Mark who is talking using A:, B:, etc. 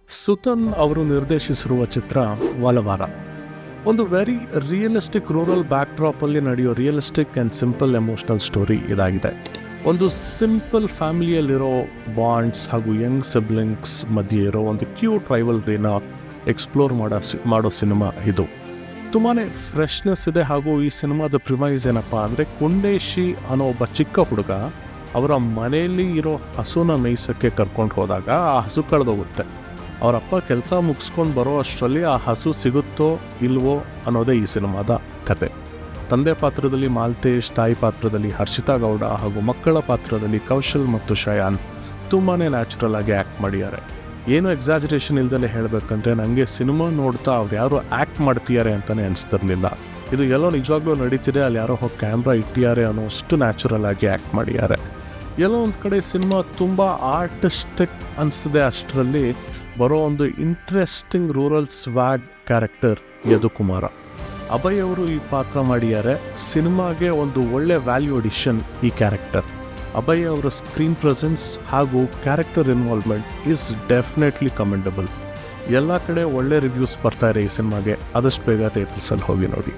A: ಸುತನ್ ಅವರು ನಿರ್ದೇಶಿಸಿರುವ ಚಿತ್ರ ವಾಲವಾರ. ಒಂದು very realistic rural back ಡ್ರಾಪಲ್ಲಿ ನಡೆಯೋ realistic and simple emotional story ಇದಾಗಿದೆ. ಒಂದು ಸಿಂಪಲ್ ಫ್ಯಾಮಿಲಿಯಲ್ಲಿರೋ ಬಾಂಡ್ಸ್ ಹಾಗೂ ಯಂಗ್ ಸಿಬ್ಲಿಂಗ್ಸ್ ಮಧ್ಯೆ ಇರೋ ಒಂದು ಕ್ಯೂಟ್ ರೈವಲ್ರಿನ ಎಕ್ಸ್ಪ್ಲೋರ್ ಮಾಡೋ ಸಿನಿಮಾ ಇದು. ತುಂಬಾ ಫ್ರೆಶ್ನೆಸ್ ಇದೆ. ಹಾಗೂ ಈ ಸಿನಿಮಾದ ಪ್ರಿಮೈಸ್ ಏನಪ್ಪ ಅಂದರೆ, ಕುಂಡೇಶಿ ಅನ್ನೋ ಒಬ್ಬ ಚಿಕ್ಕ ಹುಡುಗ ಅವರ ಮನೆಯಲ್ಲಿ ಇರೋ ಹಸುನ ಮೇಯ್ಸೋಕ್ಕೆ ಕರ್ಕೊಂಡು ಹೋದಾಗ ಆ ಹಸು ಕಳೆದೋಗುತ್ತೆ. ಅವರಪ್ಪ ಕೆಲಸ ಮುಗಿಸ್ಕೊಂಡು ಬರೋ ಅಷ್ಟರಲ್ಲಿ ಆ ಹಸು ಸಿಗುತ್ತೋ ಇಲ್ವೋ ಅನ್ನೋದೇ ಈ ಸಿನಿಮಾದ ಕತೆ. ತಂದೆ ಪಾತ್ರದಲ್ಲಿ ಮಾಲ್ತೇಶ್, ತಾಯಿ ಪಾತ್ರದಲ್ಲಿ ಹರ್ಷಿತಾ ಗೌಡ ಹಾಗೂ ಮಕ್ಕಳ ಪಾತ್ರದಲ್ಲಿ ಕೌಶಲ್ ಮತ್ತು ಶಯಾನ್ ತುಂಬಾ ನ್ಯಾಚುರಲ್ ಆಗಿ ಆ್ಯಕ್ಟ್ ಮಾಡಿದ್ದಾರೆ. ಏನು ಎಕ್ಸಾಜರೇಷನ್ ಇಲ್ದಲೇ ಹೇಳಬೇಕಂದ್ರೆ, ನನಗೆ ಸಿನಿಮಾ ನೋಡ್ತಾ ಅವ್ರು ಯಾರು ಆ್ಯಕ್ಟ್ ಮಾಡ್ತಿದ್ದಾರೆ ಅಂತಲೇ ಅನಿಸ್ತಿರ್ಲಿಲ್ಲ. ಇದು ಎಲ್ಲೋ ನಿಜವಾಗ್ಲೂ ನಡೀತಿದೆ, ಅಲ್ಲಿ ಯಾರೋ ಹೋಗಿ ಕ್ಯಾಮ್ರಾ ಇಟ್ಟಿದ್ದಾರೆ ಅನ್ನೋಷ್ಟು ನ್ಯಾಚುರಲ್ ಆಗಿ ಆ್ಯಕ್ಟ್ ಮಾಡಿದ್ದಾರೆ. ಎಲ್ಲೋ ಒಂದು ಕಡೆ ಸಿನಿಮಾ ತುಂಬ ಆರ್ಟಿಸ್ಟಿಕ್ ಅನಿಸ್ತಿದೆ. ಅಷ್ಟರಲ್ಲಿ ಬರೋ ಒಂದು interesting rural swag character Yadukumara. Abhay ಅವರು ಈ ಪಾತ್ರ ಮಾಡಿದ್ದಾರೆ. ಸಿನಿಮಾಗೆ ಒಂದು ಒಳ್ಳೆ ವ್ಯಾಲ್ಯೂ ಅಡಿಷನ್ ಈ ಕ್ಯಾರೆಕ್ಟರ್. ಅಭಯ್ ಅವರ ಸ್ಕ್ರೀನ್ ಪ್ರೆಸೆನ್ಸ್ ಹಾಗೂ character involvement is definitely commendable. ಎಲ್ಲ ಕಡೆ ಒಳ್ಳೆ ರಿವ್ಯೂಸ್ ಬರ್ತಾ ಇದೆ ಈ ಸಿನಿಮಾಗೆ. ಆದಷ್ಟು ಬೇಗ ಥಿಯೇಟರ್ಸಲ್ಲಿ ಹೋಗಿ ನೋಡಿ.